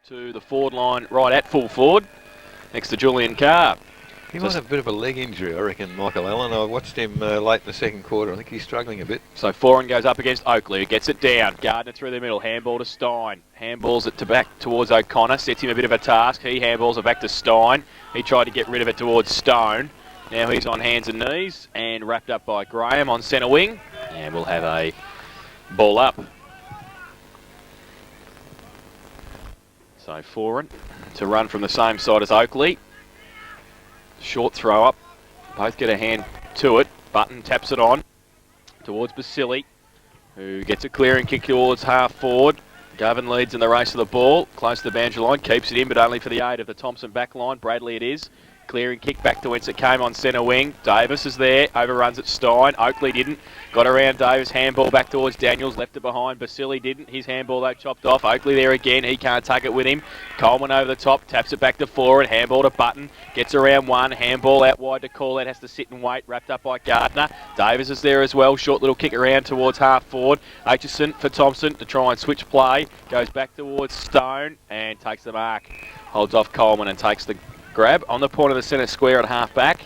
Straight to the forward line, right at full forward, next to Julian Carr. He might have a bit of a leg injury, I reckon, Michael Allen. I watched him late in the second quarter. I think he's struggling a bit. So Foran goes up against Oakley, who gets it down. Gardner through the middle, handball to Stein. Handballs it back towards O'Connor, sets him a bit of a task. He handballs it back to Stein. He tried to get rid of it towards Stone. Now he's on hands and knees and wrapped up by Graham on centre wing. And we'll have a ball up. So Foran to run from the same side as Oakley. Short throw up. Both get a hand to it. Button taps it on towards Basili, who gets a clearing kick towards half forward. Govan leads in the race of the ball. Close to the boundary line. Keeps it in, but only for the aid of the Thomson back line. Bradley it is. Clearing kick back to whence it came on centre wing. Davis is there. Overruns at Stein. Oakley didn't. Got around Davis. Handball back towards Daniels. Left it behind. Basili didn't. His handball though chopped off. Oakley there again. He can't take it with him. Coleman over the top. Taps it back to forward. Handball to Button. Gets around one. Handball out wide to call out. Has to sit and wait. Wrapped up by Gardner. Davis is there as well. Short little kick around towards half forward. Aitchison for Thomson to try and switch play. Goes back towards Stone and takes the mark. Holds off Coleman and takes the grab on the point of the centre square at half back.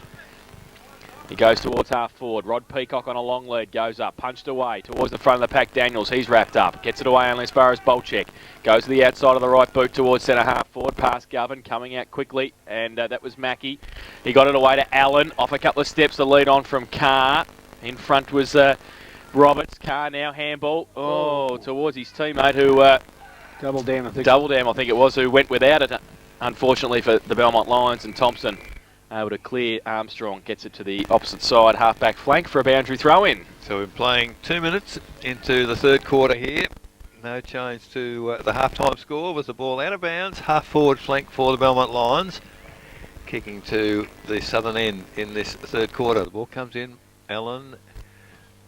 He goes towards half forward. Rod Peacock on a long lead. Goes up. Punched away towards the front of the pack. Daniels. He's wrapped up. Gets it away only as far as Bolchek. Goes to the outside of the right boot towards centre half forward. Past Govan. Coming out quickly. And that was Mackie. He got it away to Allen. Off a couple of steps. The lead on from Carr. In front was Roberts. Carr now handball. Oh, towards his teammate who... Double Dam, I think it was, who went without it. Unfortunately for the Belmont Lions, and Thomson able to clear Armstrong, gets it to the opposite side, half-back flank for a boundary throw-in. So we're playing 2 minutes into the third quarter here. No change to the half-time score with the ball out of bounds. Half-forward flank for the Belmont Lions. Kicking to the southern end in this third quarter. The ball comes in. Allen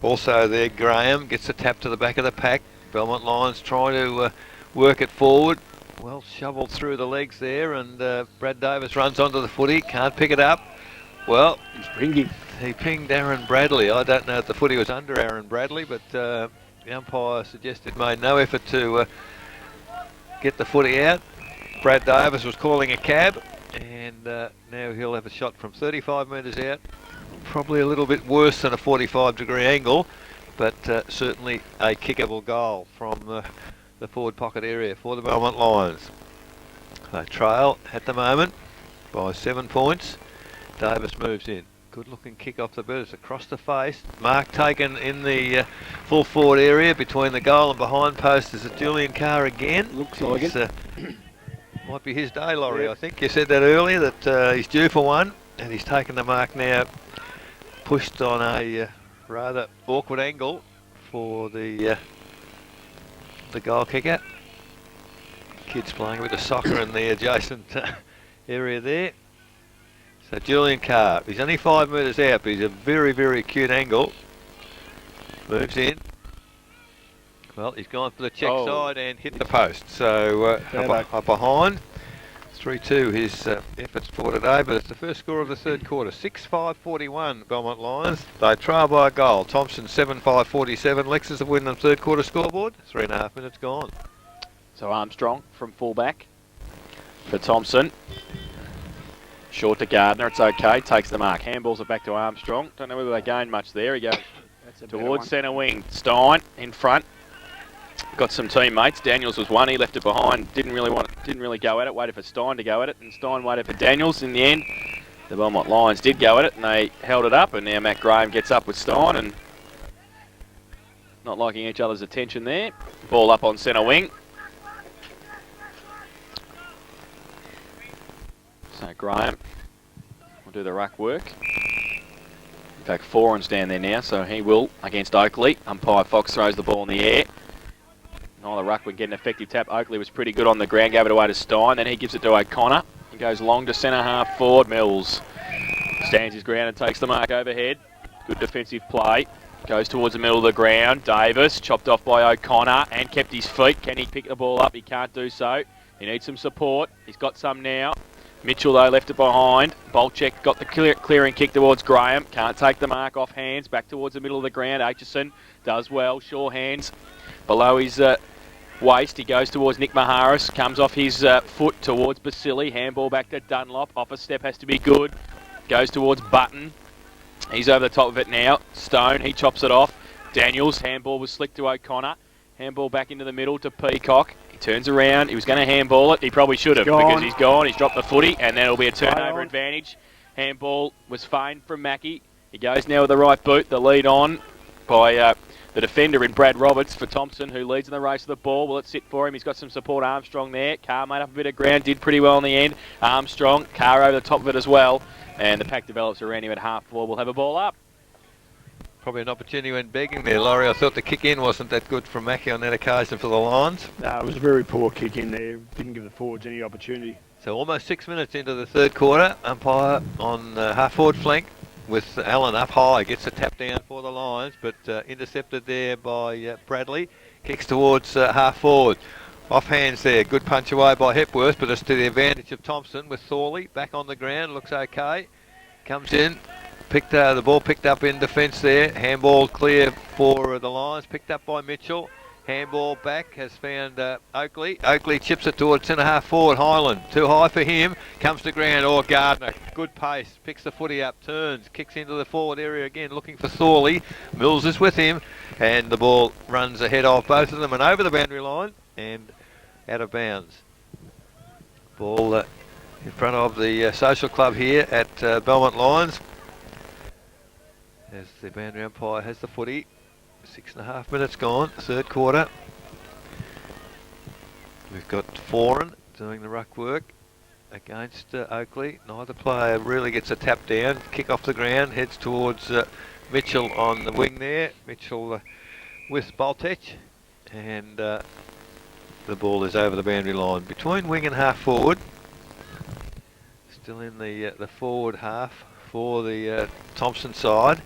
also there. Graham gets a tap to the back of the pack. Belmont Lions trying to work it forward. Well shovelled through the legs there, and Brad Davis runs onto the footy, can't pick it up. Well, he pinged Aaron Bradley. I don't know if the footy was under Aaron Bradley, but the umpire suggested made no effort to get the footy out. Brad Davis was calling a cab, and now he'll have a shot from 35 metres out. Probably a little bit worse than a 45-degree angle, but certainly a kickable goal from the forward pocket area for the Belmont Lions. They trail at the moment by 7 points. Davis moves in. Good looking kick off the boot. It's across the face. Mark taken in the full forward area between the goal and behind post. Is it Julian Carr again? Looks like it. Might be his day, Laurie. Yep. I think you said that earlier, that he's due for one, and he's taken the mark now. Pushed on a rather awkward angle for the goal kicker. Kids playing with the soccer in the adjacent area there. So Julian Carr, he's only 5 metres out, but he's a very, very acute angle. Moves in. Well, he's gone for the check side and hit the post. So up behind. 3-2 his efforts for today, but it's the first score of the third quarter. 6-5-41 Belmont Lions. They trail by a goal. Thomson 7-5-47. Lexus have won the third quarter scoreboard. 3.5 minutes gone. So Armstrong from fullback for Thomson. Short to Gardner. It's okay. Takes the mark. Handballs it back to Armstrong. Don't know whether they gained much there. He goes towards centre wing. Stein in front. Got some teammates. Daniels was one. He left it behind. Didn't really go at it. Waited for Stein to go at it, and Stein waited for Daniels. In the end, the Belmont Lions did go at it, and they held it up. And now Matt Graham gets up with Stein, and not liking each other's attention there. Ball up on centre wing. So Graham will do the ruck work. In fact, Foran's down there now, so he will against Oakley. Umpire Fox throws the ball in the air. Neither ruck would get an effective tap. Oakley was pretty good on the ground, gave it away to Stein, then he gives it to O'Connor. He goes long to centre half forward. Mills stands his ground and takes the mark overhead. Good defensive play. Goes towards the middle of the ground. Davis chopped off by O'Connor and kept his feet. Can he pick the ball up? He can't do so. He needs some support. He's got some now. Mitchell, though, left it behind. Bolchek got the clearing kick towards Graham. Can't take the mark off hands. Back towards the middle of the ground. Aitchison does well. Sure hands below his waist. He goes towards Nick Maharis, comes off his foot towards Basili. Handball back to Dunlop. Off a step has to be good. Goes towards Button. He's over the top of it now. Stone, he chops it off. Daniels, handball was slick to O'Connor. Handball back into the middle to Peacock. He turns around. He was going to handball it. He probably should have because he's gone. He's dropped the footy, and then it'll be a turnover advantage. Handball was feigned from Mackie. He goes now with the right boot. The lead on by the defender in Brad Roberts for Thomson, who leads in the race of the ball. Will it sit for him? He's got some support. Armstrong there. Carr made up a bit of ground. Did pretty well in the end. Armstrong. Carr over the top of it as well. And the pack develops around him at half forward. We'll have a ball up. Probably an opportunity when begging there, Laurie. I thought the kick in wasn't that good from Mackie on that occasion for the Lions. No, it was a very poor kick in there. Didn't give the forwards any opportunity. So almost 6 minutes into the third quarter. Umpire on half forward flank with Allen up high. Gets a tap down for the Lions, but intercepted there by Bradley. Kicks towards half forward. Off hands there. Good punch away by Hepworth, but it's to the advantage of Thomson with Thorley. Back on the ground. Looks okay. Comes in. The ball picked up in defence there. Handball clear for the Lions. Picked up by Mitchell. Handball back has found Oakley. Oakley chips it towards centre half forward. Highland. Too high for him. Comes to ground. Oh, Gardner. Good pace. Picks the footy up. Turns. Kicks into the forward area again looking for Thorley. Mills is with him. And the ball runs ahead of both of them and over the boundary line and out of bounds. Ball in front of the social club here at Belmont Lions. As the boundary umpire has the footy. 6.5 minutes gone, third quarter. We've got Foran doing the ruck work against Oakley. Neither player really gets a tap down. Kick off the ground, heads towards Mitchell on the wing there. Mitchell with Baltech, and the ball is over the boundary line. Between wing and half forward. Still in the forward half for the Thomson side.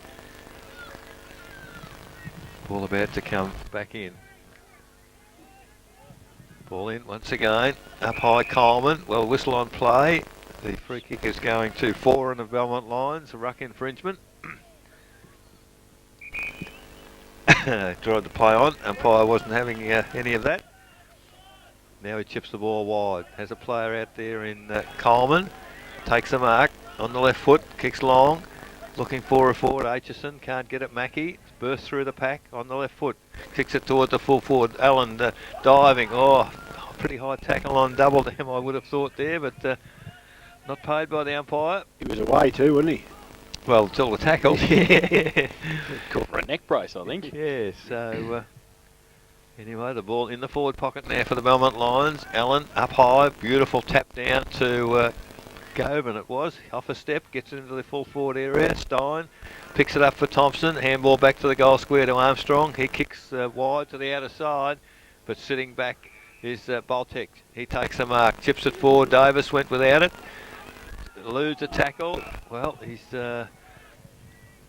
Ball about to come back in. Ball in once again. Up high Coleman. Well, whistle on play. The free kick is going to Foran of Belmont Lions. A ruck infringement. Tried to play on. Umpire wasn't having any of that. Now he chips the ball wide. Has a player out there in Coleman. Takes a mark on the left foot. Kicks long. Looking for a forward. Aitchison can't get it. Mackie bursts through the pack on the left foot. Kicks it towards the full forward. Allen diving. Oh, pretty high tackle on double them, I would have thought there, but not paid by the umpire. He was away too, wasn't he? Well, till the tackle. Yeah. Caught for a neck brace, I think. Yeah, so anyway, the ball in the forward pocket now for the Belmont Lions. Allen up high. Beautiful tap down to Govan it was. Off a step, gets it into the full forward area. Stein picks it up for Thomson. Handball back to the goal square to Armstrong. He kicks wide to the outer side, but sitting back is Baltech. He takes the mark, chips it forward. Davis went without it. Eludes a tackle. Well, he's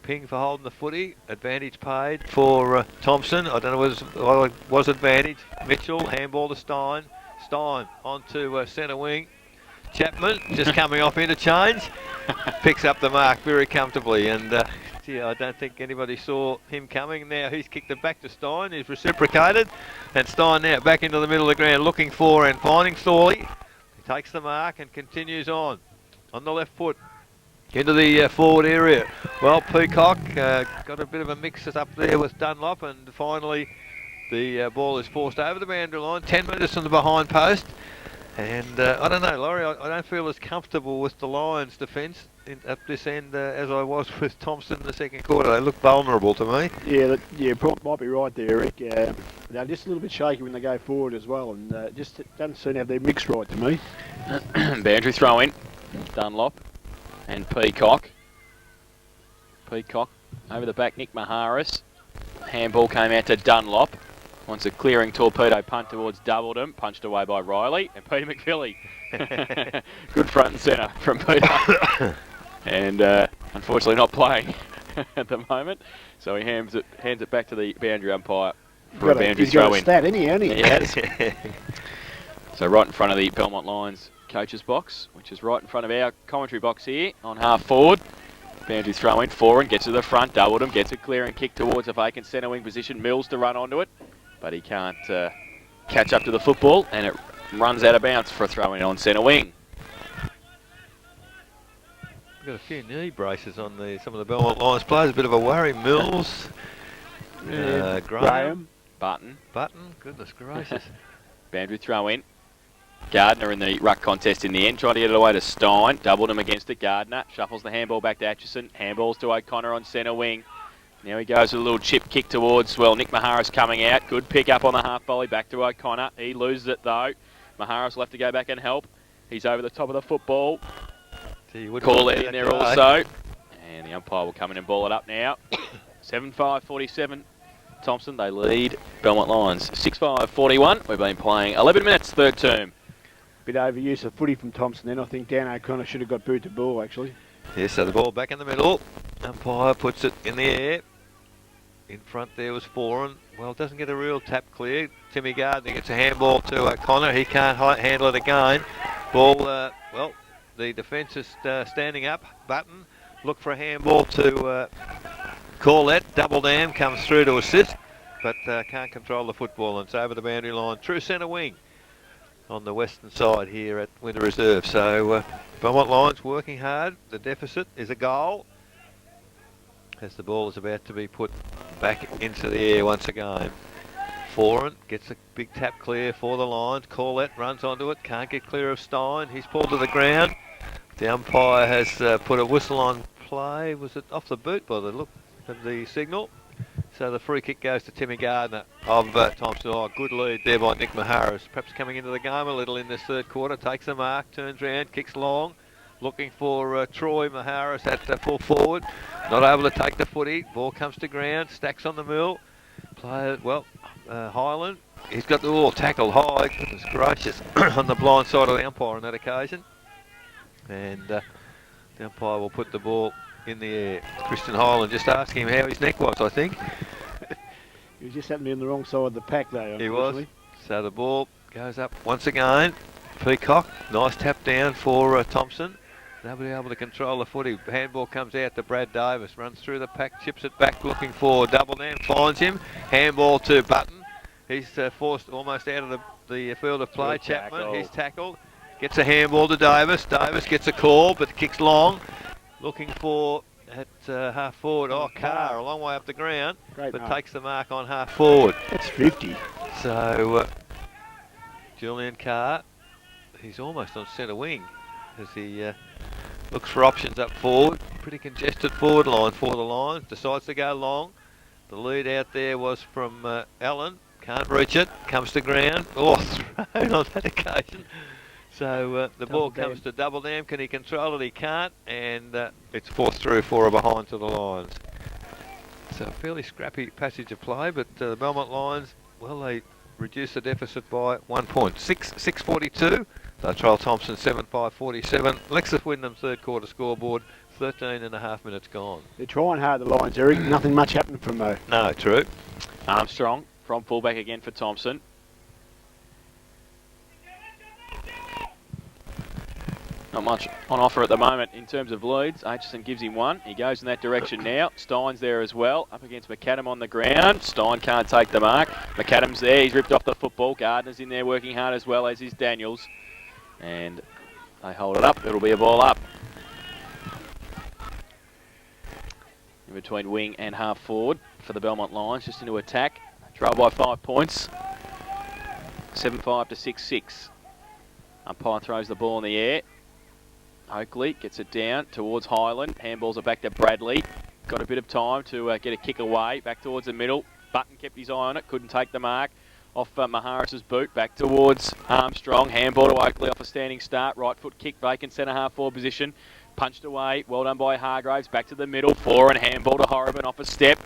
ping for holding the footy. Advantage paid for Thomson. I don't know whether it was advantage. Mitchell, handball to Stein. Stein onto centre wing. Chapman just coming off interchange, picks up the mark very comfortably, and gee, I don't think anybody saw him coming. Now he's kicked it back to Stein, he's reciprocated, and Stein now back into the middle of the ground looking for and finding Thorley. He takes the mark and continues on the left foot into the forward area. Well, Peacock got a bit of a mix up there with Dunlop, and finally the ball is forced over the boundary line, 10 metres from the behind post. And I don't know, Laurie, I don't feel as comfortable with the Lions' defence at this end as I was with Thomson in the second quarter. They look vulnerable to me. Yeah, might be right there, Rick. They're just a little bit shaky when they go forward as well, and just doesn't seem to have their mix right to me. Boundary throw in. Dunlop and Peacock. Peacock over the back, Nick Maharis. Handball came out to Dunlop. Wants a clearing torpedo punt towards Doubledham, punched away by Riley and Peter McVilly. Good front and centre from Peter. And unfortunately not playing at the moment. So he hands it back to the boundary umpire for a boundary throw in. He's got a stat, hasn't he? He has. So right in front of the Belmont Lions coaches box, which is right in front of our commentary box here on half forward. Boundary throw in, Foran gets to the front, Doubledham gets a clearing kick towards a vacant centre wing position. Mills to run onto it, but he can't catch up to the football, and it runs out of bounds for a throw-in on centre wing. We've got a few knee braces on some of the Belmont Lions players. A bit of a worry. Mills, Graham, Button. Goodness gracious. Boundary throw-in. Gardner in the ruck contest in the end, trying to get it away to Stein. Doubled him against it. Gardner shuffles the handball back to Atchison. Handballs to O'Connor on centre wing. Now he goes with a little chip kick towards, well, Nick Maharis coming out. Good pick up on the half volley back to O'Connor. He loses it though. Maharis will have to go back and help. He's over the top of the football. Call it in there also. And the umpire will come in and ball it up now. 7-5-47. Thomson, they lead Belmont Lions. 6-5-41. We've been playing 11 minutes, third term. Bit overuse of footy from Thomson then. I think Dan O'Connor should have got boot to ball actually. Yes, so the ball back in the middle. Umpire puts it in the air. In front there was Foran. Well, doesn't get a real tap clear. Timmy Gardner gets a handball to O'Connor. He can't handle it again. Ball, well, the defence is standing up. Button, look for a handball to Corlett. Double Dam comes through to assist, but can't control the football, and it's over the boundary line. True centre wing on the western side here at Winter Reserve. So Belmont Lions working hard. The deficit is a goal as the ball is about to be put back into the air once again. Foran gets a big tap clear for the Lions. Corlett runs onto it, can't get clear of Stein. He's pulled to the ground. The umpire has put a whistle on play. Was it off the boot by the look of the signal? So the free kick goes to Timmy Gardner of Thomson. Oh, good lead there by Nick Maharis. Perhaps coming into the game a little in this third quarter. Takes the mark, turns round, kicks long. Looking for Troy Maharis at full forward. Not able to take the footy. Ball comes to ground, stacks on the mill. Player, well, Highland. He's got the ball tackled high. Goodness gracious. On the blind side of the umpire on that occasion. And the umpire will put the ball in the air. Christian Highland just asking him how his neck was, I think. He was just happening on the wrong side of the pack though. He was. So the ball goes up once again. Peacock, nice tap down for Thomson. They'll be able to control the footy. Handball comes out to Brad Davis. Runs through the pack, chips it back looking for Double Dam. Finds him. Handball to Button. He's forced almost out of the field of play. Chapman, he's tackled. Gets a handball to Davis. Davis gets a call but kicks long. Looking for at half forward. Oh, Carr a long way up the ground. Great but mark. Takes the mark on half forward. That's 50. So Julian Carr, he's almost on centre wing as he looks for options up forward. Pretty congested forward line for the Lions. Decides to go long. The lead out there was from Allen. Can't reach it. Comes to ground. Oh, thrown on that occasion. So the ball comes to Double Dam. Can he control it? He can't. And it's forced through for a behind to the Lions. So a fairly scrappy passage of play, but the Belmont Lions, well, they reduce the deficit by 1 point. 6-42. They trail Thomson 7-5-47. Lexus Wyndham's third quarter scoreboard, 13.5 minutes gone. They're trying hard, the Lions, Eric. Nothing much happened from though. No, true. Armstrong from fullback again for Thomson. Not much on offer at the moment in terms of leads. Aitchison gives him one. He goes in that direction now. Stein's there as well. Up against McAdam on the ground. Stein can't take the mark. McAdam's there. He's ripped off the football. Gardner's in there working hard as well, as is Daniels. And they hold it up. It'll be a ball up. In between wing and half forward for the Belmont Lions. Just into attack. Trail by 5 points. 7-5 to 6-6. Umpire throws the ball in the air. Oakley gets it down towards Highland. Handballs are back to Bradley. Got a bit of time to get a kick away. Back towards the middle. Button kept his eye on it. Couldn't take the mark. Off Maharis's boot. Back towards Armstrong. Handball to Oakley off a standing start. Right foot kick. Vacant centre half forward position. Punched away. Well done by Hargraves. Back to the middle. And handball to Horriban off a step.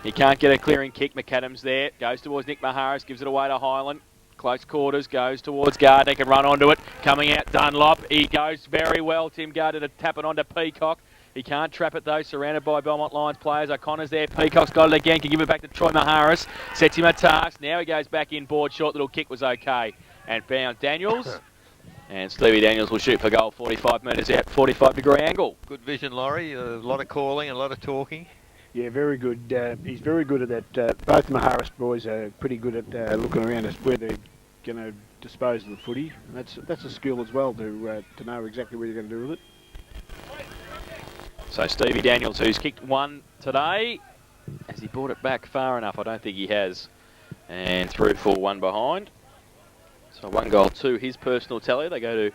He can't get a clearing kick. McAdam's there. Goes towards Nick Maharis. Gives it away to Highland. Close quarters, goes towards Gardner, can run onto it. Coming out, Dunlop. He goes very well, Tim Gardner, to tap it onto Peacock. He can't trap it though, surrounded by Belmont Lions players. O'Connor's there, Peacock's got it again, can give it back to Troy Maharis. Sets him a task, now he goes back in board, short little kick was okay. And found Daniels. And Stevie Daniels will shoot for goal, 45 metres out, 45-degree angle. Good vision, Laurie. A lot of calling, a lot of talking. Yeah, very good. He's very good at that. Both Maharis boys are pretty good at looking around as where the going to dispose of the footy. And that's a skill as well to know exactly what you're going to do with it. So Stevie Daniels, who's kicked one today, has he brought it back far enough? I don't think he has. And through for one behind. So 1 goal to his personal tally. They go to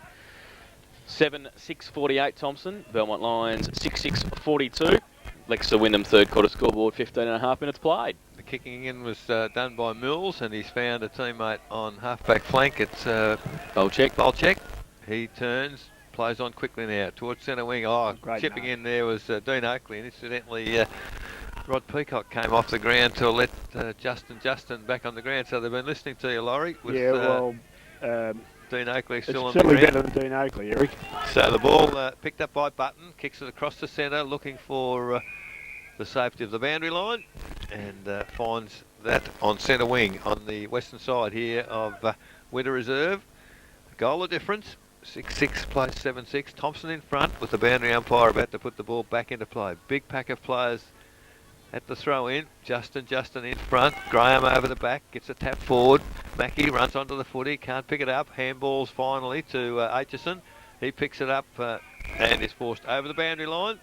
7-6-48 Thomson. Belmont Lions 6-6-42. Lexa Wyndham third quarter scoreboard, 15.5 minutes played. The kicking in was done by Mills, and he's found a teammate on half-back flank. It's Bolchek. He turns, plays on quickly now towards centre wing. Oh, great chipping mark. In there was Dean Oakley, and incidentally Rod Peacock came off the ground to let Justin back on the ground. So they've been listening to you, Laurie. With, Dean Oakley still on the ground. It's certainly better than Dean Oakley, Eric. So the ball picked up by Button, kicks it across the centre, looking for the safety of the boundary line, and finds that on centre wing on the western side here of Winter Reserve. A goal of difference, 6-6 plays 7-6. Thomson in front with the boundary umpire about to put the ball back into play. Big pack of players at the throw in. Justin in front. Graham over the back, gets a tap forward. Mackie runs onto the footy, can't pick it up. Handballs finally to Aitchison. He picks it up and is forced over the boundary line.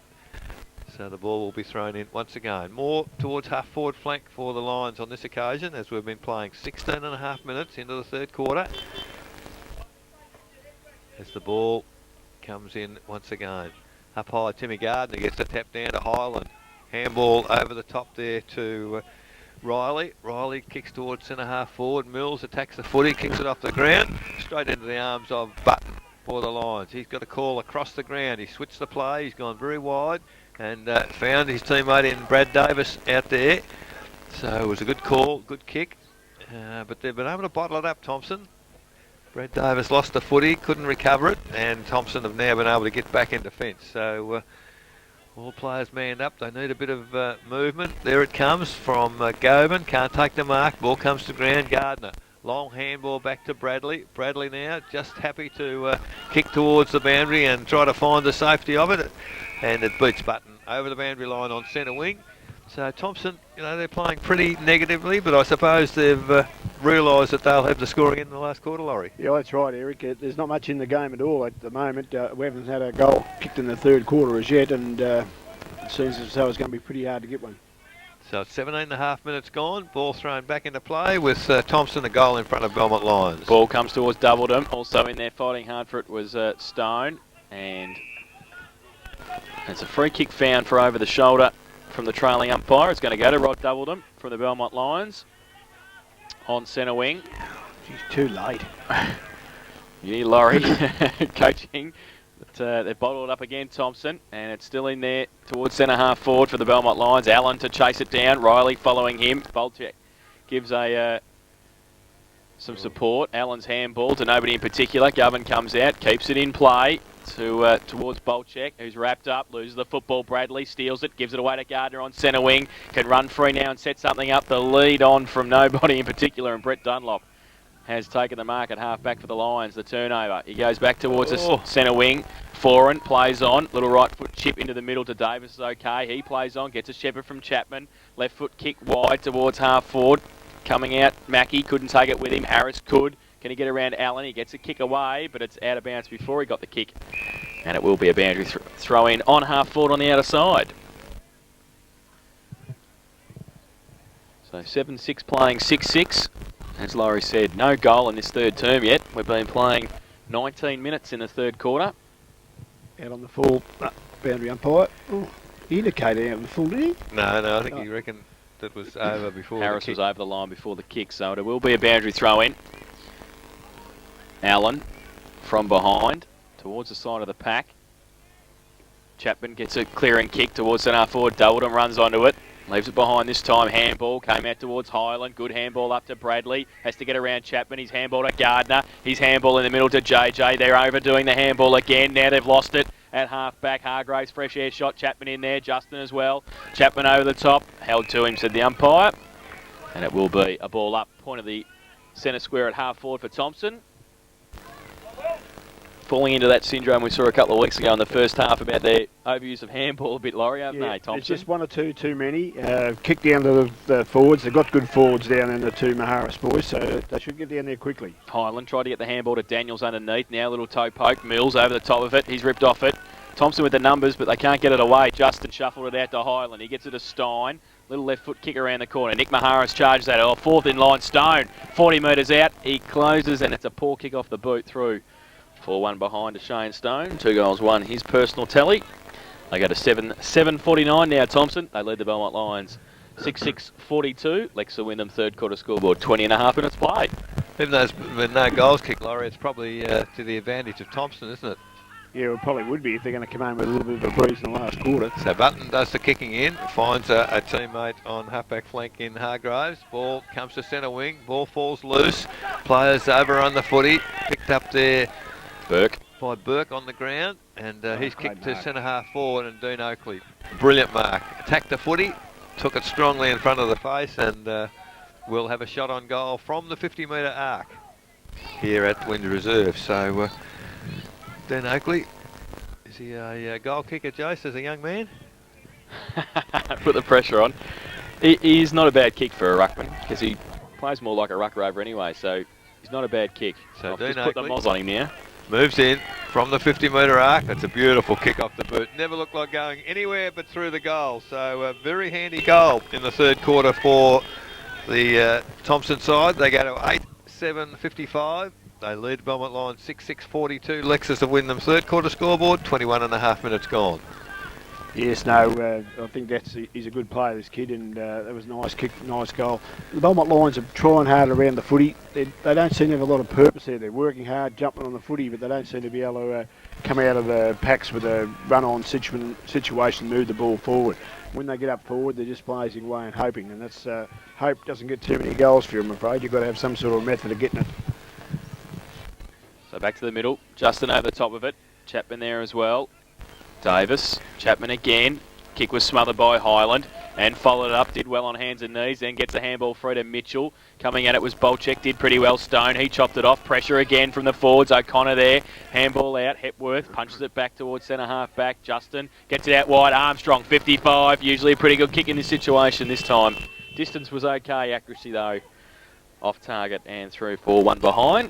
So the ball will be thrown in once again. More towards half forward flank for the Lions on this occasion, as we've been playing 16.5 minutes into the third quarter. As the ball comes in once again. Up high, Timmy Gardner gets the tap down to Highland. Handball over the top there to Riley. Riley kicks towards centre half forward. Mills attacks the footy, kicks it off the ground, straight into the arms of Button for the Lions. He's got a call across the ground. He switched the play. He's gone very wide and found his teammate in Brad Davis out there. So it was a good call, good kick. But they've been able to bottle it up, Thomson. Brad Davis lost the footy, couldn't recover it, and Thomson have now been able to get back in defence. So all players manned up. They need a bit of movement. There it comes from Goban. Can't take the mark. Ball comes to ground. Gardner. Long handball back to Bradley. Bradley now just happy to kick towards the boundary and try to find the safety of it. And it beats Button over the boundary line on centre wing. So Thomson, they're playing pretty negatively, but I suppose they've realised that they'll have the scoring in the last quarter, Laurie. Yeah, that's right, Eric. There's not much in the game at all at the moment. We haven't had a goal kicked in the third quarter as yet, and it seems as though it's going to be pretty hard to get one. So 17.5 minutes gone. Ball thrown back into play with Thomson, the goal in front of Belmont Lions. Ball comes towards Doubledom. Also in there fighting hard for it was Stone, and it's a free kick found for over the shoulder from the trailing umpire. It's going to go to Rod Doubledom from the Belmont Lions on centre wing. She's too late. Yeah, Laurie coaching. But, they've bottled up again, Thomson, and it's still in there towards centre half forward for the Belmont Lions. Allen to chase it down. Riley following him. Bolchek gives some support. Allen's handball to nobody in particular. Govan comes out, keeps it in play towards Bolchek, who's wrapped up, loses the football. Bradley steals it, gives it away to Gardner on centre wing. Can run free now and set something up. The lead on from nobody in particular, and Brett Dunlop has taken the mark at half-back for the Lions. The turnover. He goes back towards the centre wing. Foran plays on. Little right foot chip into the middle to Davis is okay. He plays on. Gets a shepherd from Chapman. Left foot kick wide towards half-forward. Coming out. Mackie couldn't take it with him. Harris could. Can he get around Allen? He gets a kick away, but it's out of bounds before he got the kick. And it will be a boundary throw in on half-forward on the outer side. So 7-6 playing 6-6. As Laurie said, no goal in this third term yet. We've been playing 19 minutes in the third quarter. Out on the full boundary umpire. Oh, he indicated out on the full, did he? No, I think he reckoned that was over before Harris the kick. was over the line before the kick, so it will be a boundary throw in. Allen from behind towards the side of the pack. Chapman gets a clearing kick towards centre forward. Doubledom runs onto it. Leaves it behind this time. Handball came out towards Highland. Good handball up to Bradley. Has to get around Chapman. His handball to Gardner. His handball in the middle to JJ. They're overdoing the handball again. Now they've lost it at half back. Hargraves, fresh air shot. Chapman in there. Justin as well. Chapman over the top. Held to him, said the umpire. And it will be a ball up. Point of the centre square at half forward for Thomson. falling into that syndrome we saw a couple of weeks ago in the first half about their overuse of handball a bit, Laurie, haven't they, Thomson? It's just one or two too many. Kick down to the forwards. They've got good forwards down in the two Maharis boys, so they should get down there quickly. Highland tried to get the handball to Daniels underneath. Now a little toe poke. Mills over the top of it. He's ripped off it. Thomson with the numbers, but they can't get it away. Justin shuffled it out to Highland. He gets it to Stein. Little left foot kick around the corner. Nick Maharis charges that. Oh, fourth in line. Stone, 40 metres out. He closes, and it's a poor kick off the boot through. 4-1 behind to Shane Stone. 2 goals, 1 his personal tally. They go to 7:49 now, Thomson. They lead the Belmont Lions 6-6-42. Lexa Wyndham third quarter scoreboard, 20.5 minutes played. Even though there's no goals kicked, Laurie, it's probably to the advantage of Thomson, isn't it? Yeah, it probably would be if they're going to come home with a little bit of a breeze in the last quarter. So Button does the kicking in, finds a teammate on halfback flank in Hargraves. Ball comes to centre wing, ball falls loose. Players over on the footy, picked up there by Burke on the ground, and he's kicked to centre half forward, and Dean Oakley, brilliant mark. Attacked the footy, took it strongly in front of the face, and will have a shot on goal from the 50-metre arc here at Windsor Reserve. So Dean Oakley, is he a goal kicker, Jace, as a young man? Put the pressure on. He's not a bad kick for a ruckman, because he plays more like a ruck rover anyway, so he's not a bad kick. So I'll Dean just put the Oakley moz on him now. Moves in from the 50-metre arc. That's a beautiful kick off the boot. Never looked like going anywhere but through the goal. So a very handy goal in the third quarter for the Thomson side. They go to 8-7-55. They lead Belmont Lions 6-6-42. Lexus to win them third quarter scoreboard. 21.5 minutes gone. Yes, no, I think he's a good player, this kid, and that was a nice kick, nice goal. The Belmont Lions are trying hard around the footy. They don't seem to have a lot of purpose there. They're working hard, jumping on the footy, but they don't seem to be able to come out of the packs with a run-on situation, move the ball forward. When they get up forward, they're just blazing away and hoping, and that's hope doesn't get too many goals for you, I'm afraid. You've got to have some sort of method of getting it. So back to the middle. Justin over the top of it. Chapman there as well. Davis, Chapman again. Kick was smothered by Highland and followed it up. Did well on hands and knees. Then gets a handball through to Mitchell. Coming at it was Bolchek. Did pretty well. Stone. He chopped it off. Pressure again from the forwards. O'Connor there. Handball out. Hepworth punches it back towards centre half back. Justin gets it out wide. Armstrong 55. Usually a pretty good kick in this situation this time. Distance was okay. Accuracy though off target and through 4-1 behind.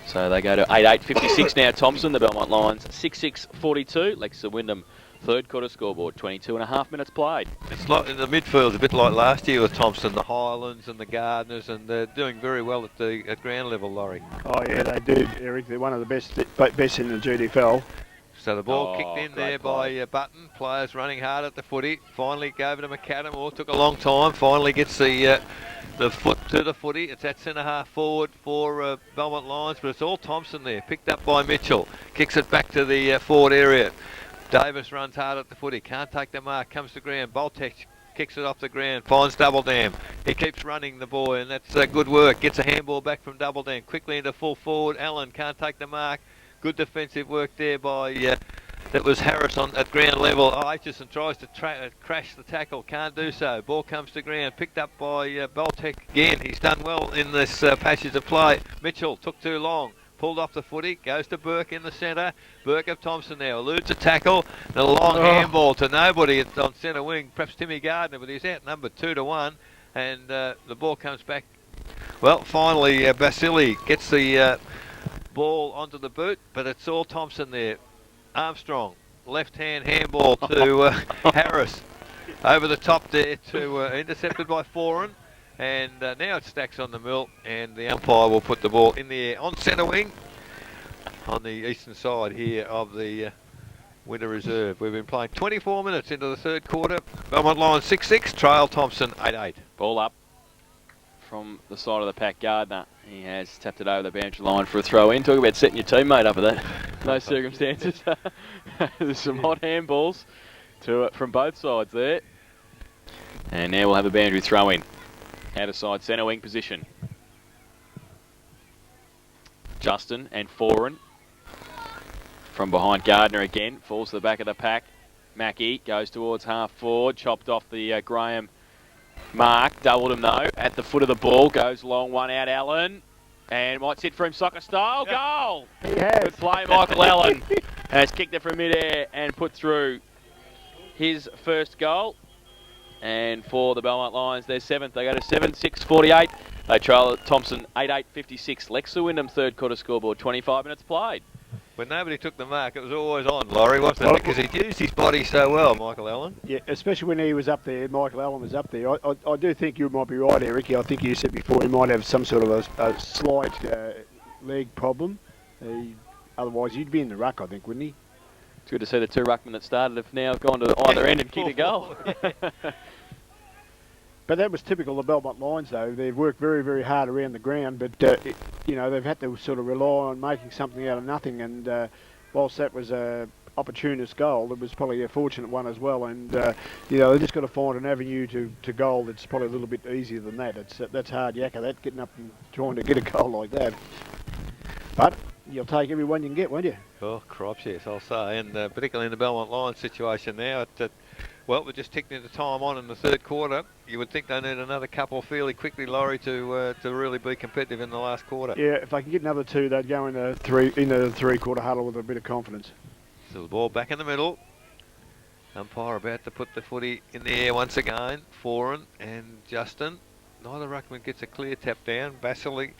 So they go to 8-8-56 now, Thomson. The Belmont Lions 6-6-42. Lexa Wyndham third quarter scoreboard, 22.5 minutes played. It's like in the midfield, a bit like last year with Thomson, the Highlands and the Gardeners, and they're doing very well at ground level, Laurie. Oh yeah, they do, Eric. They're one of the best in the GDFL. So the ball kicked in there by Button. Players running hard at the footy. Finally gave it to McAdam. Took a long time. Finally gets the foot to the footy. It's at centre half forward for Belmont Lions, but it's all Thomson there. Picked up by Mitchell. Kicks it back to the forward area. Davis runs hard at the footy. Can't take the mark. Comes to ground. Boltek kicks it off the ground. Finds Double Dam. He keeps running the boy, and that's good work. Gets a handball back from Double Dam. Quickly into full forward. Allen can't take the mark. Good defensive work there by that was Harris at ground level. Aitchison tries to crash the tackle, can't do so. Ball comes to ground, picked up by Boltek again. He's done well in this passage of play. Mitchell took too long, pulled off the footy, goes to Burke in the centre. Burke of Thomson now eludes a tackle, and a long handball to nobody on centre wing, perhaps Timmy Gardner, but he's outnumbered 2-1, and the ball comes back. Well, finally Basili gets the ball onto the boot, but it's all Thomson there. Armstrong, left-hand handball to Harris. Over the top there to intercepted by Foran. And now it stacks on the mill, and the umpire will put the ball in the air on centre wing on the eastern side here of the Winter Reserve. We've been playing 24 minutes into the third quarter. Belmont Lions 6-6, trail Thomson 8-8. Ball up from the side of the pack. Gardner, he has tapped it over the boundary line for a throw in. Talk about setting your teammate up at those circumstances. There's some hot handballs from both sides there. And now we'll have a boundary throw in. Out of side centre wing position. Justin and Foran from behind. Gardner again, falls to the back of the pack. Mackie goes towards half forward, chopped off the Graham mark, doubled him though, at the foot of the ball, goes long one out, Allen. And might sit for him soccer style. Goal! He has. Good play, Michael Allen has kicked it from midair and put through his first goal. And for the Belmont Lions, they're 7th. They go to 7-6-48. They trail Thomson 8-8-56. Lex Wyndham, third quarter scoreboard, 25 minutes played. When nobody took the mark, it was always on, Laurie, wasn't it? Because he'd used his body so well, Michael Allen. Yeah, especially when he was up there, Michael Allen was up there. I do think you might be right there, Ricky. I think you said before he might have some sort of a slight leg problem. Otherwise, he'd be in the ruck, I think, wouldn't he? It's good to see the two ruckmen that started have now gone to either end and kicked a goal. But that was typical of the Belmont Lions, though. They've worked very, very hard around the ground, but, they've had to sort of rely on making something out of nothing. And whilst that was a opportunist goal, it was probably a fortunate one as well. And, they've just got to find an avenue to goal that's probably a little bit easier than that. That's hard yakka, that, getting up and trying to get a goal like that. But you'll take every one you can get, won't you? Oh, crops, yes, I'll say. And particularly in the Belmont Lions situation now, we're just ticking into time on in the third quarter. You would think they need another couple fairly quickly, Laurie, to really be competitive in the last quarter. Yeah, if they can get another two, they'd go into the three-quarter huddle with a bit of confidence. So the ball back in the middle. Umpire about to put the footy in the air once again. Foran and Justin. Neither ruckman gets a clear tap down. Basili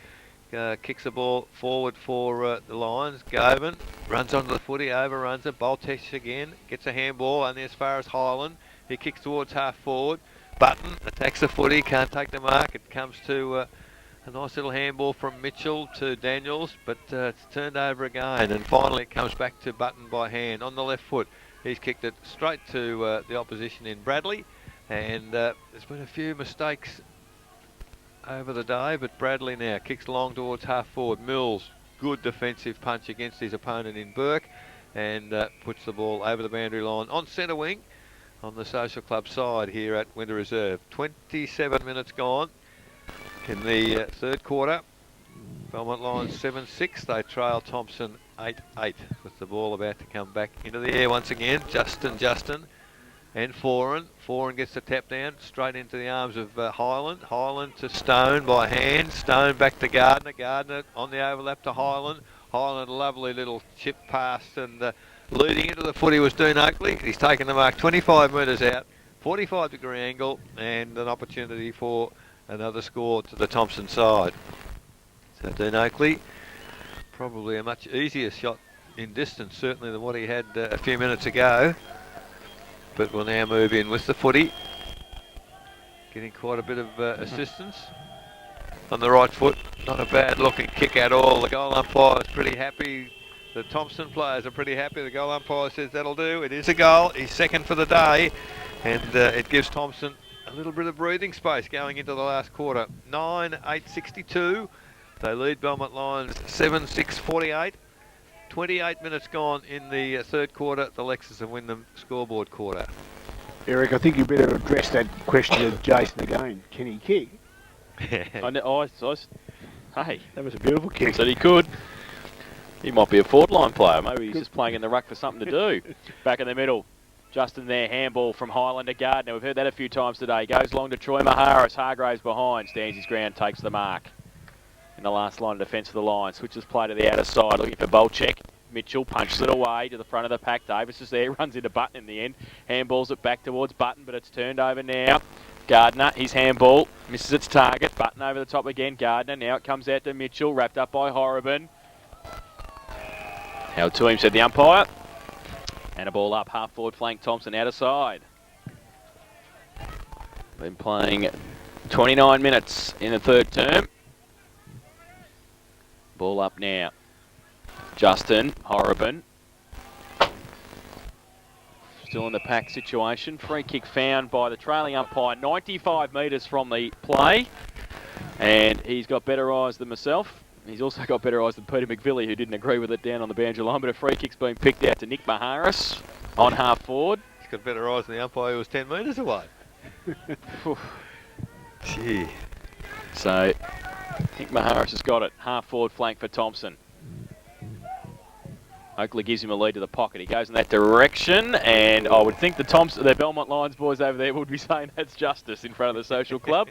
kicks the ball forward for the Lions. Govan runs onto the footy, overruns it. Boltesh again gets a handball only as far as Highland. He kicks towards half forward. Button attacks the footy, can't take the mark. It comes to a nice little handball from Mitchell to Daniels, but it's turned over again. And finally it comes back to Button by hand on the left foot. He's kicked it straight to the opposition in Bradley. And there's been a few mistakes over the day, but Bradley now kicks long towards half forward. Mills, good defensive punch against his opponent in Burke, and puts the ball over the boundary line on centre wing on the Social Club side here at Winter Reserve. 27 minutes gone in the third quarter. Belmont Lions 7-6. They trail Thomson 8-8 with the ball about to come back into the air once again. Justin and Foran. Foran gets the tap down straight into the arms of Highland. Highland to Stone by hand. Stone back to Gardner. Gardner on the overlap to Highland. Highland, a lovely little chip pass, and leading into the footy was Dean Oakley. He's taken the mark 25 metres out, 45-degree angle, and an opportunity for another score to the Thomson side. So Dean Oakley, probably a much easier shot in distance, certainly, than what he had a few minutes ago. But we'll now move in with the footy. Getting quite a bit of assistance on the right foot. Not a bad looking kick at all. The goal umpire is pretty happy. The Thomson players are pretty happy. The goal umpire says that'll do. It is a goal. He's second for the day. And it gives Thomson a little bit of breathing space going into the last quarter. 9-8-62. They lead Belmont Lions 7-6-48. 28 minutes gone in the third quarter, the Lexus and Wyndham scoreboard quarter. Eric, I think you better address that question to Jason again. Can he kick? Hey, that was a beautiful kick. Said he could. He might be a forward line player. Maybe he's just playing in the ruck for something to do. Back in the middle. Justin there, handball from Highland to Gardner. We've heard that a few times today. Goes long to Troy Maharis. Hargraves behind. Stands his ground, takes the mark. In the last line of defence for the Lions. Switches play to the outer side, looking for Bolchek. Mitchell punches it away to the front of the pack. Davis is there, runs into Button in the end. Handballs it back towards Button, but it's turned over now. Gardner, his handball, misses its target. Button over the top again. Gardner, now it comes out to Mitchell, wrapped up by Horriban. Held to him, said the umpire. And a ball up, half forward flank, Thomson outer side. Been playing 29 minutes in the third term. Ball up now. Justin, Horriban. Still in the pack situation. Free kick found by the trailing umpire 95 metres from the play. And he's got better eyes than myself. He's also got better eyes than Peter McVilly, who didn't agree with it down on the boundary line. But a free kick's been picked out to Nick Maharis on half forward. He's got better eyes than the umpire who was 10 metres away. Gee. So Nick Maharis has got it. Half forward flank for Thomson. Oakley gives him a lead to the pocket. He goes in that direction, and I would think the Belmont Lions boys over there would be saying that's justice in front of the Social Club.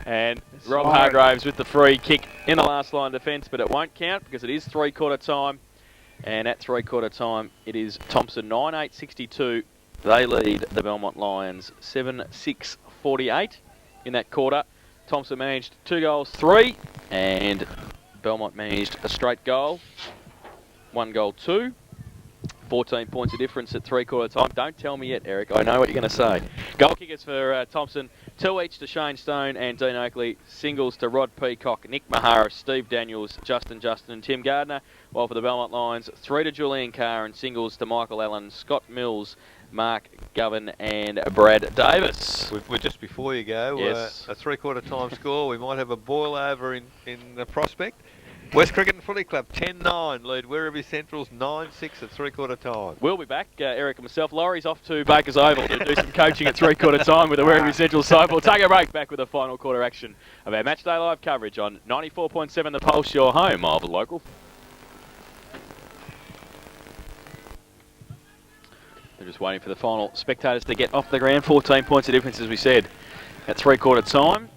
And Rob Siren. Hargraves with the free kick in the last line of defence, but it won't count because it is three-quarter time. And at three-quarter time, it is Thomson 9-8-62. They lead the Belmont Lions 7-6-48 in that quarter. Thomson managed 2 goals, 3, and Belmont managed a straight goal, 1 goal, 2. 14 points of difference at three-quarter time. Don't tell me yet, Eric. I know what you're going to say. Goal kickers for Thomson, 2 each to Shane Stone and Dean Oakley. Singles to Rod Peacock, Nick Mahara, Steve Daniels, Justin and Tim Gardner. While for the Belmont Lions, 3 to Julian Carr and singles to Michael Allen, Scott Mills, Mark Govan and Brad Davis. We're just before you go. Yes. A three-quarter time score. We might have a boil over in the Prospect. West Cricket and Footy Club 10-9 lead Werribee Centrals 9-6 at three-quarter time. We'll be back, Eric and myself. Laurie's off to Baker's Oval to do some coaching at three-quarter time with the Werribee Central side. We'll take a break, back with the final quarter action of our Matchday Live coverage on 94.7 The Pulse, your home of local. They're just waiting for the final spectators to get off the ground. 14 points of difference, as we said, at three-quarter time.